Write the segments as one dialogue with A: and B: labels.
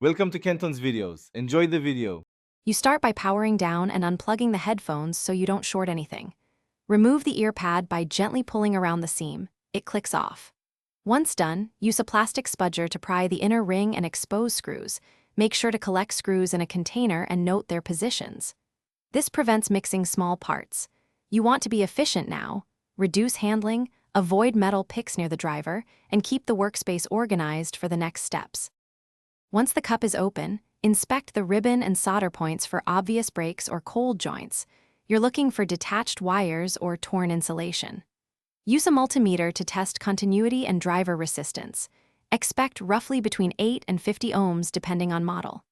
A: Welcome to Kenton's videos. Enjoy the video.
B: You start by powering down and unplugging the headphones so you don't short anything. Remove the ear pad by gently pulling around the seam. It clicks off. Once done, use a plastic spudger to pry the inner ring and expose screws. Make sure to collect screws in a container and note their positions. This prevents mixing small parts. You want to be efficient now. Reduce handling, avoid metal picks near the driver, and keep the workspace organized for the next steps. Once the cup is open, inspect the ribbon and solder points for obvious breaks or cold joints. You're looking for detached wires or torn insulation. Use a multimeter to test continuity and driver resistance. Expect roughly between 8 and 50 ohms depending on model.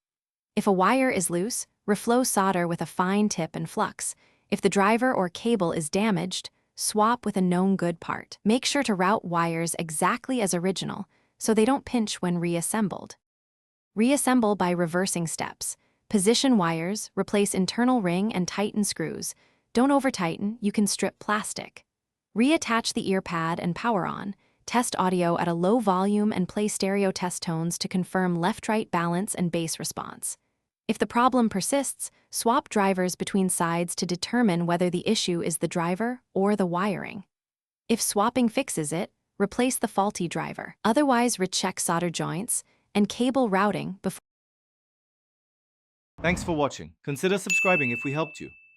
B: If a wire is loose, reflow solder with a fine tip and flux. If the driver or cable is damaged, swap with a known good part. Make sure to route wires exactly as original so they don't pinch when reassembled. Reassemble by reversing steps. Position wires, replace internal ring and tighten screws. Don't over-tighten, you can strip plastic. Reattach the ear pad and power on. Test audio at a low volume and play stereo test tones to confirm left-right balance and bass response. If the problem persists, swap drivers between sides to determine whether the issue is the driver or the wiring. If swapping fixes it, replace the faulty driver. Otherwise, recheck solder joints and cable routing before.
A: Thanks for watching. Consider subscribing if we helped you.